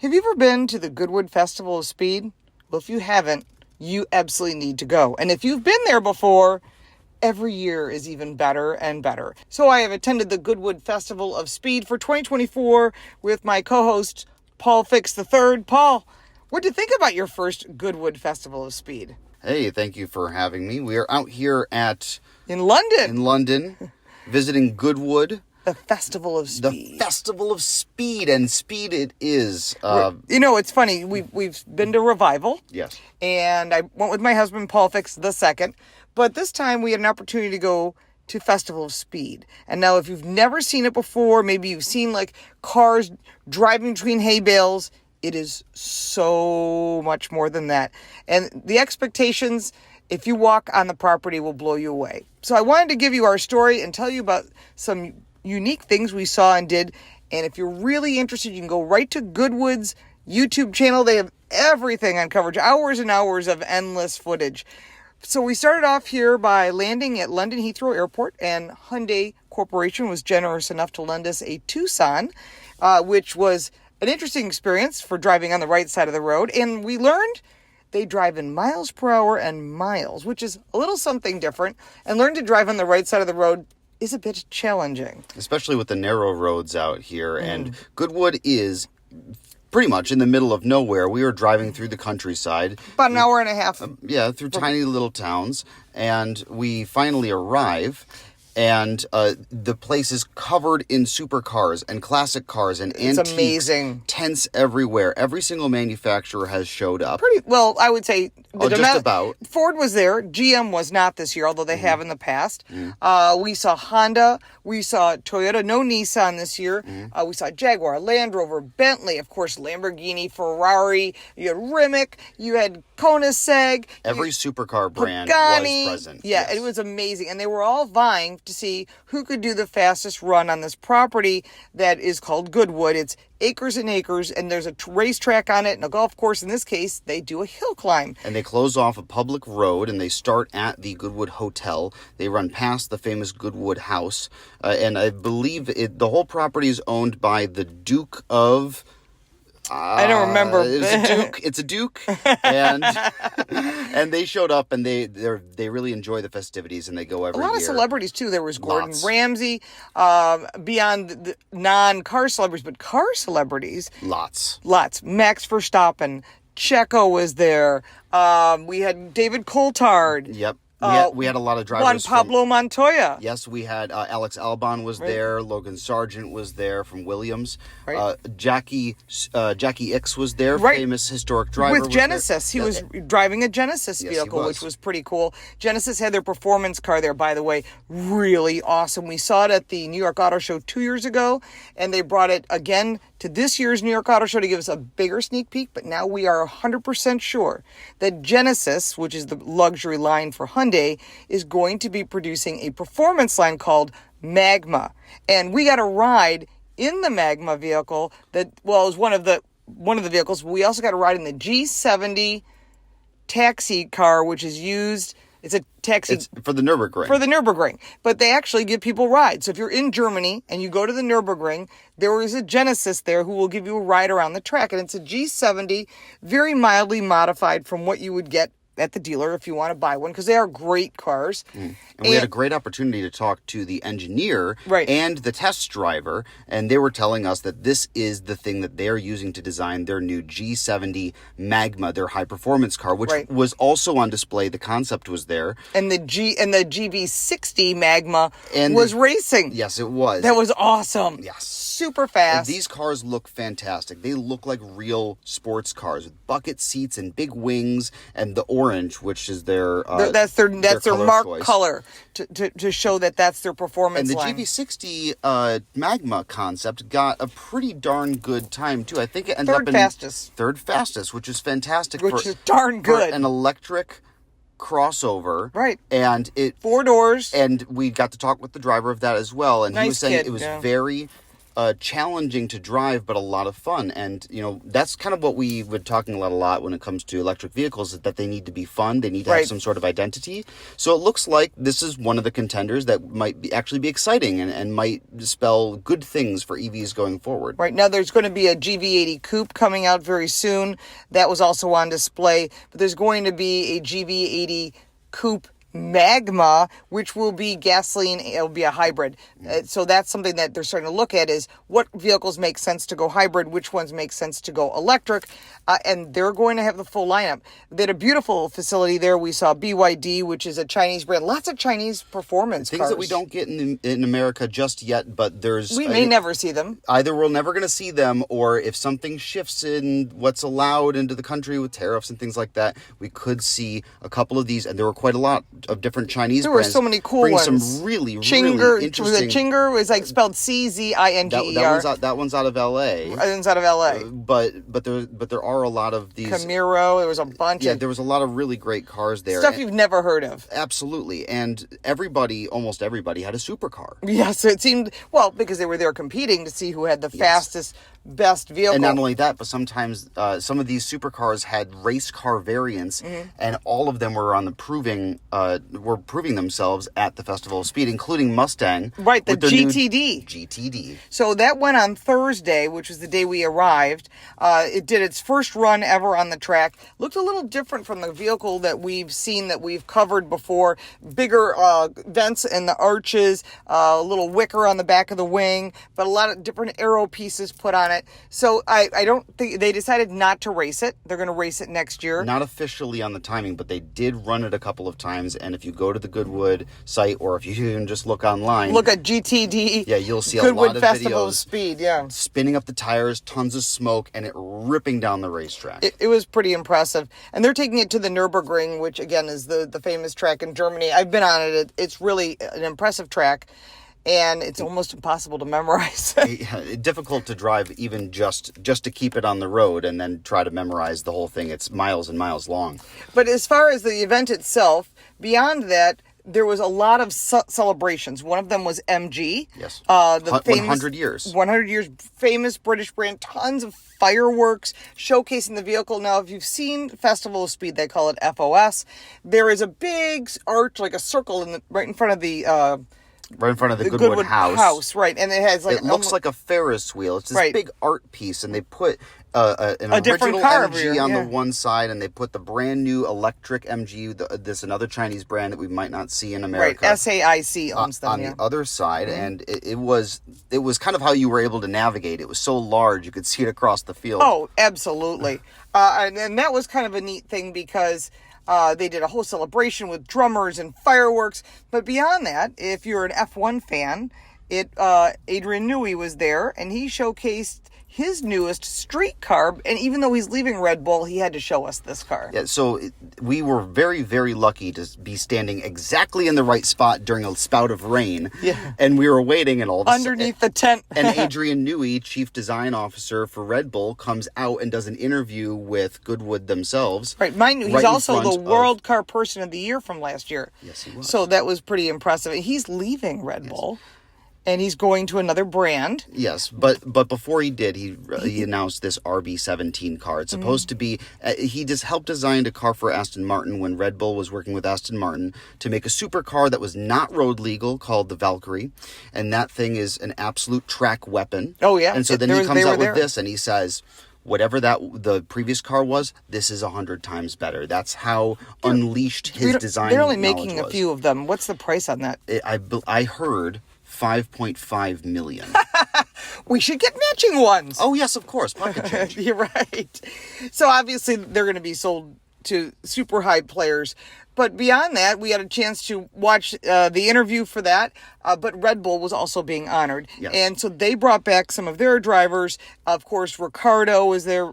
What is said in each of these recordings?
Have you ever been to the Goodwood Festival of Speed? Well, if you haven't, you absolutely need to go. And if you've been there before, every year is even better and better. So I have attended the Goodwood Festival of Speed for 2024 with my co-host, Paul Fix III. Paul, what did you think about your first Goodwood Festival of Speed? Hey, thank you for having me. We are out here In London. in London, visiting Goodwood. The Festival of Speed. The Festival of Speed, and speed it is. It's funny. We've been to Revival. Yes. And I went with my husband, Paul Fix II. But this time we had an opportunity to go to Festival of Speed. And now if you've never seen it before, maybe you've seen like cars driving between hay bales, it is so much more than that. And the expectations, if you walk on the property, will blow you away. So I wanted to give you our story and tell you about some unique things we saw and did. And if you're really interested, you can go right to Goodwood's YouTube channel. They have everything on coverage, hours and hours of endless footage. So we started off here by landing at London Heathrow Airport, and Hyundai Corporation was generous enough to lend us a Tucson, which was an interesting experience for driving on the right side of the road. And we learned they drive in miles per hour and miles, which is a little something different. And learn to drive on the right side of the road is a bit challenging. Especially with the narrow roads out here. And Goodwood is pretty much in the middle of nowhere. We were driving through the countryside. About an hour and a half. Through tiny little towns. And we finally arrive. And the place is covered in supercars and classic cars and antiques. It's amazing. Tents everywhere. Every single manufacturer has showed up. I would say. Just about. Ford was there. GM was not this year, although they have in the past. We saw Honda. We saw Toyota. No Nissan this year. We saw Jaguar, Land Rover, Bentley, of course, Lamborghini, Ferrari. You had Rimac. You had Koenigsegg. Every supercar brand Pagani. was present. Yeah, yes. It was amazing. And they were all vying to see who could do the fastest run on this property that is called Goodwood. It's acres and acres, and there's a racetrack on it and a golf course. In this case, they do a hill climb. And they close off a public road, and they start at the Goodwood Hotel. They run past the famous Goodwood House, and I believe the whole property is owned by the Duke of... I don't remember. It's a Duke, and they showed up, and they really enjoy the festivities, and they go every year. A lot of celebrities too. There was Gordon Lots. Ramsay, beyond the non-car celebrities, but car celebrities. Lots. Max Verstappen, Checo was there. We had David Coulthard. Yep. We had a lot of drivers. Juan Pablo Montoya. Yes, we had Alex Albon was there. Logan Sargent was there from Williams. Right. Jackie Ickx was there. Right. Famous historic driver. With Genesis. He was driving a Genesis vehicle, which was pretty cool. Genesis had their performance car there, by the way. Really awesome. We saw it at the New York Auto Show 2 years ago, and they brought it again to this year's New York Auto Show to give us a bigger sneak peek. But now we are 100% sure that Genesis, which is the luxury line for Hyundai, is going to be producing a performance line called Magma. And we got a ride in the Magma vehicle it was one of the vehicles. We also got a ride in the G70 taxi car, which is used. It's a taxi. It's for the Nürburgring. For the Nürburgring. But they actually give people rides. So if you're in Germany and you go to the Nürburgring, there is a Genesis there who will give you a ride around the track. And it's a G70, very mildly modified from what you would get at the dealer if you want to buy one, because they are great cars. And we had a great opportunity to talk to the engineer Right. and the test driver, and they were telling us that this is the thing that they're using to design their new G70 Magma, their high-performance car, which Right. was also on display. The concept was there. And the GV60 Magma was racing. Yes, it was. That was awesome. Yes. Super fast. And these cars look fantastic. They look like real sports cars with bucket seats and big wings, and the orange, which is their that's their mark choice. color to show that that's their performance And the line. GV60 Magma concept got a pretty darn good time too. I think it ended up in third fastest, which is fantastic. Which is darn good. For an electric crossover. Right. And it 4 doors. And we got to talk with the driver of that as well, and he was saying it was very challenging to drive, but a lot of fun. And, that's kind of what we've been talking about a lot when it comes to electric vehicles, is that they need to be fun. They need to have some sort of identity. So it looks like this is one of the contenders that might actually be exciting and might spell good things for EVs going forward. Right. Now there's going to be a GV80 Coupe coming out very soon. That was also on display. But there's going to be a GV80 Coupe Magma, which will be gasoline. It'll be a hybrid. So that's something that they're starting to look at, is what vehicles make sense to go hybrid, which ones make sense to go electric. And they're going to have the full lineup. They had a beautiful facility there. We saw BYD, which is a Chinese brand. Lots of Chinese performance Things cars. that we don't get in America just yet, but we may never see them. Either we're never going to see them, or if something shifts in what's allowed into the country with tariffs and things like that, we could see a couple of these. And there were quite a lot of different Chinese there brands. There were so many cool bring ones. Some really, Chinger, really interesting... Was it Chinger? It was like spelled Czinger. That one's out of L.A. That one's out of L.A. But there are a lot of these... Camaro, there was a bunch of... Yeah, there was a lot of really great cars there. Stuff you've never heard of. Absolutely. And almost everybody had a supercar. Yes, it seemed... Well, because they were there competing to see who had the fastest, best vehicle. And not only that, but sometimes some of these supercars had race car variants, and all of them were on the proving themselves at the Festival of Speed, including Mustang. Right, the GTD. GTD. So that went on Thursday, which was the day we arrived. It did its first run ever on the track. Looked a little different from the vehicle that we've seen, that we've covered before. Bigger vents in the arches, a little wicker on the back of the wing, but a lot of different aero pieces put on it. So I don't think they decided not to race it. They're going to race it next year. Not officially on the timing, but they did run it a couple of times. And if you go to the Goodwood site, or if you even just look online, look at GTD. Yeah, you'll see Goodwood a lot of Festival videos. of Speed. Yeah, spinning up the tires, tons of smoke, and it ripping down the racetrack. It was pretty impressive. And they're taking it to the Nürburgring, which again is the famous track in Germany. I've been on it. It's really an impressive track. And it's almost impossible to memorize. Difficult to drive, even just to keep it on the road and then try to memorize the whole thing. It's miles and miles long. But as far as the event itself, beyond that, there was a lot of celebrations. One of them was MG. Yes. The famous 100 years. 100 years, famous British brand. Tons of fireworks showcasing the vehicle. Now, if you've seen Festival of Speed, they call it FOS. There is a big arch, like a circle, right in front of the Goodwood house. Right, and it has like... It looks like a Ferris wheel. It's this big art piece, and they put an different original car MG on the one side, and they put the brand new electric MG, this another Chinese brand that we might not see in America. Right, SAIC owns them, on the other side, and it was kind of how you were able to navigate. It was so large, you could see it across the field. Oh, absolutely. And that was kind of a neat thing, because... they did a whole celebration with drummers and fireworks. But beyond that, if you're an F1 fan, Adrian Newey was there, and he showcased his newest street car. And even though he's leaving Red Bull, he had to show us this car. Yeah, so we were very, very lucky to be standing exactly in the right spot during a spout of rain. Yeah. And we were waiting, and all of a sudden... Underneath the tent. And Adrian Newey, Chief Design Officer for Red Bull, comes out and does an interview with Goodwood themselves. Right, mind you, he's also the World Car Person of the Year from last year. Yes, he was. So that was pretty impressive. He's leaving Red Bull. And he's going to another brand. Yes, but before he did, he announced this RB17 car. It's supposed to be... he just helped design a car for Aston Martin when Red Bull was working with Aston Martin to make a supercar that was not road legal, called the Valkyrie. And that thing is an absolute track weapon. Oh, yeah. And so then he comes out with this, and he says... Whatever the previous car was, this is 100 times better. That's how unleashed his design. They're only making a few of them. What's the price on that? I heard $5.5 million. We should get matching ones. Oh yes, of course. Pocket change. You're right. So obviously they're going to be sold to super high players. But beyond that, we had a chance to watch the interview for that. But Red Bull was also being honored. Yes. And so they brought back some of their drivers. Of course, Ricardo was there.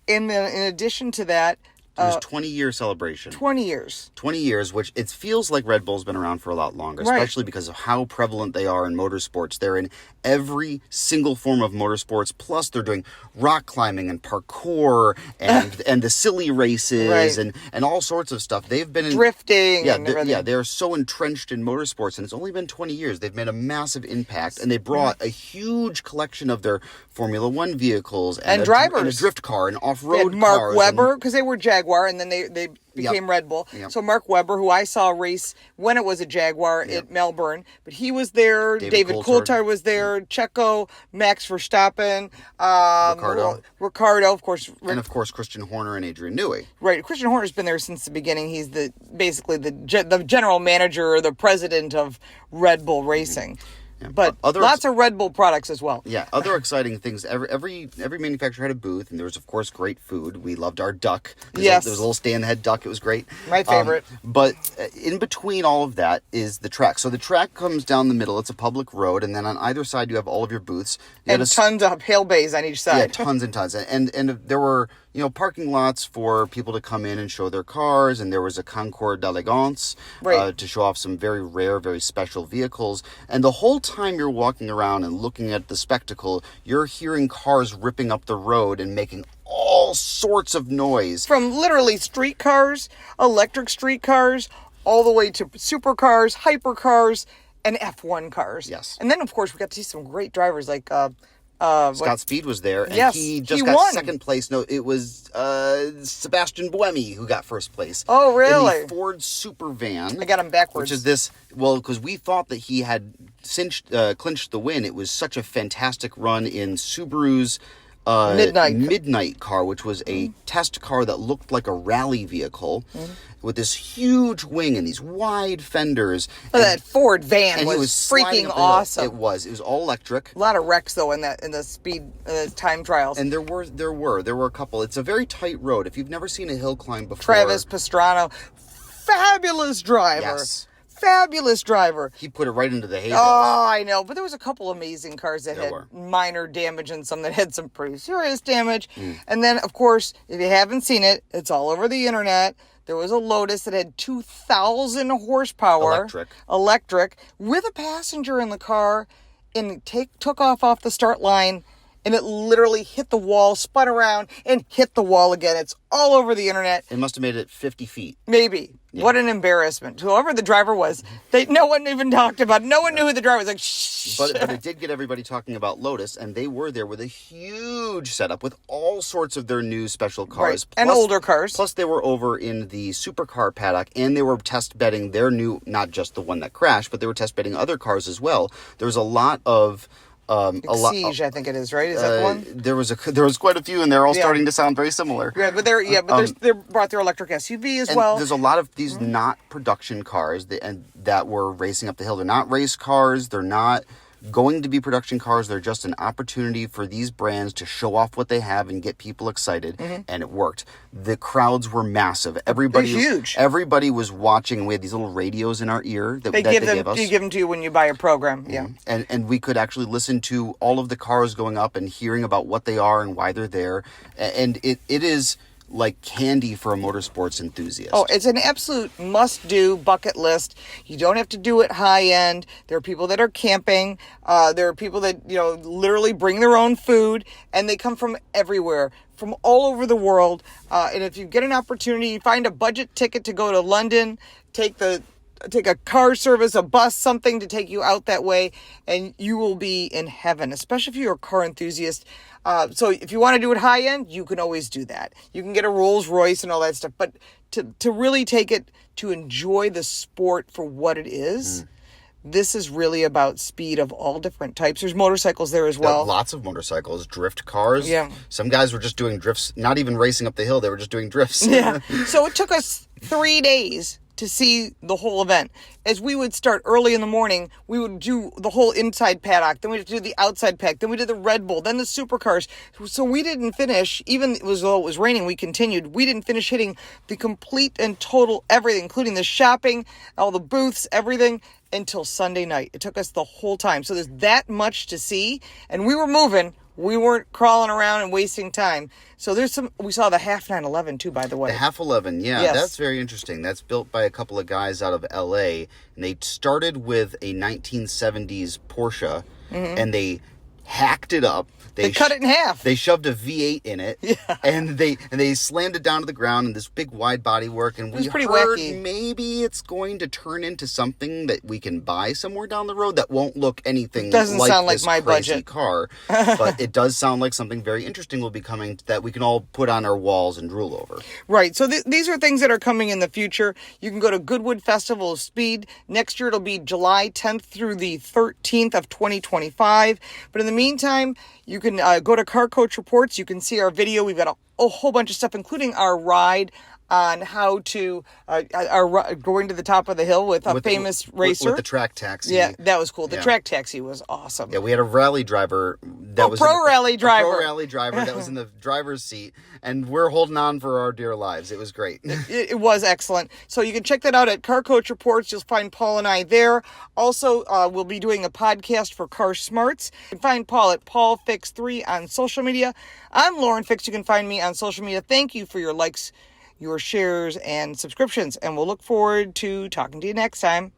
In addition to that, It was 20-year celebration. 20 years. 20 years, which it feels like Red Bull's been around for a lot longer, especially because of how prevalent they are in motorsports. They're in every single form of motorsports, plus they're doing rock climbing and parkour and the silly races and all sorts of stuff. They've been in... Drifting. They're so entrenched in motorsports, and it's only been 20 years. They've made a massive impact, and they brought a huge collection of their Formula One vehicles and drivers. And a drift car and off-road cars. Mark Webber, because they were Jaguar, and then they became Red Bull. Yep. So Mark Webber, who I saw race when it was a Jaguar at Melbourne, but he was there. David Coulthard was there. Checo, Max Verstappen, Ricardo, of course. And of course, Christian Horner and Adrian Newey. Right. Christian Horner's been there since the beginning. He's basically the general manager or the president of Red Bull Racing. Yeah. But lots of Red Bull products as well. Yeah, other exciting things. Every manufacturer had a booth, and there was, of course, great food. We loved our duck. There was a little stand that had duck. It was great. My favorite. But in between all of that is the track. So the track comes down the middle. It's a public road, and then on either side you have all of your booths. Tons of hail bays on each side. Yeah, tons and tons. And there were... parking lots for people to come in and show their cars, and there was a Concours d'Elegance to show off some very rare, very special vehicles. And the whole time you're walking around and looking at the spectacle, you're hearing cars ripping up the road and making all sorts of noise. From literally street cars, electric street cars, all the way to supercars, hypercars, and F1 cars. Yes. And then, of course, we got to see some great drivers like... Scott Speed was there, and he just got won. second place. No, it was Sebastian Buemi who got first place. Oh, really? In the Ford Super Van. I got him backwards. Which is this, because we thought that he had clinched the win. It was such a fantastic run in Subaru's Midnight car, which was a test car that looked like a rally vehicle with this huge wing and these wide fenders. That Ford van was freaking awesome. It was all electric. A lot of wrecks though in the speed time trials. And there were a couple. It's a very tight road. If you've never seen a hill climb before. Travis Pastrana, fabulous driver. Yes. Fabulous driver. He put it right into the hay bales. Oh, I know. But there was a couple amazing cars that had minor damage and some that had some pretty serious damage. And then, of course, if you haven't seen it, it's all over the internet. There was a Lotus that had 2,000 horsepower. Electric. With a passenger in the car. And took off the start line. And it literally hit the wall, spun around, and hit the wall again. It's all over the internet. It must have made it 50 feet. Maybe. Yeah. What an embarrassment. Whoever the driver was, no one even talked about it. No one knew who the driver was. Like, shh. But it did get everybody talking about Lotus, and they were there with a huge setup with all sorts of their new special cars. Right. And older cars. Plus, they were over in the supercar paddock, and they were test bedding their new, not just the one that crashed, but they were test bedding other cars as well. There was a lot of... Exige, I think it is, right? Is that the one? There was quite a few, and they're all starting to sound very similar. Yeah, but they brought their electric SUV as well. There's a lot of these not production cars that were racing up the hill. They're not race cars. They're not going to be production cars. They're just an opportunity for these brands to show off what they have and get people excited, and it worked. The crowds were massive. Everybody, huge. Everybody was watching, and we had these little radios in our ear that they give us. They give them to you when you buy a program, And we could actually listen to all of the cars going up and hearing about what they are and why they're there, and it is like candy for a motorsports enthusiast. Oh, it's an absolute must-do bucket list. You don't have to do it high-end. There are people that are camping. There are people that, literally bring their own food, and they come from everywhere, from all over the world. And if you get an opportunity, find a budget ticket to go to London, take a car service, a bus, something to take you out that way, and you will be in heaven, especially if you're a car enthusiast. So if you want to do it high end, you can always do that. You can get a Rolls Royce and all that stuff, but to really take it, to enjoy the sport for what it is, this is really about speed of all different types. There's motorcycles there as well. Lots of motorcycles, drift cars. Yeah. Some guys were just doing drifts, not even racing up the hill. They were just doing drifts. Yeah. So it took us 3 days to see the whole event. As we would start early in the morning, we would do the whole inside paddock, then we'd do the outside paddock, then we did the Red Bull, then the supercars. So we didn't finish, even though it was raining, we continued. We didn't finish hitting the complete and total everything, including the shopping, all the booths, everything. until Sunday night. It took us the whole time. So there's that much to see. And we were moving. We weren't crawling around and wasting time. So we saw the half 911 too, by the way. The half 11, yeah, Yes. That's very interesting. That's built by a couple of guys out of LA, and they started with a 1970s Porsche, and they hacked it up. They cut it in half. They shoved a V8 in it, and they slammed it down to the ground in this big wide body work. And we pretty heard wacky. maybe it's going to turn into something that we can buy somewhere down the road that won't look anything Doesn't like sound like this my crazy budget. car. But it does sound like something very interesting will be coming that we can all put on our walls and drool over. Right. So these are things that are coming in the future. You can go to Goodwood Festival of Speed. Next year it'll be July 10th through the 13th of 2025. But in the meantime, you can go to Car Coach Reports. You can see our video. We've got a whole bunch of stuff, including our ride on how to going to the top of the hill with a famous racer. With the track taxi. Yeah, that was cool. The track taxi was awesome. Yeah, we had a rally driver that was pro rally driver that was in the driver's seat, and we're holding on for our dear lives. It was great. It was excellent. So you can check that out at Car Coach Reports. You'll find Paul and I there. Also, we'll be doing a podcast for Car Smarts. You can find Paul at PaulFix3 on social media. I'm Lauren Fix. You can find me on social media. Thank you for your likes, your shares, and subscriptions. And we'll look forward to talking to you next time.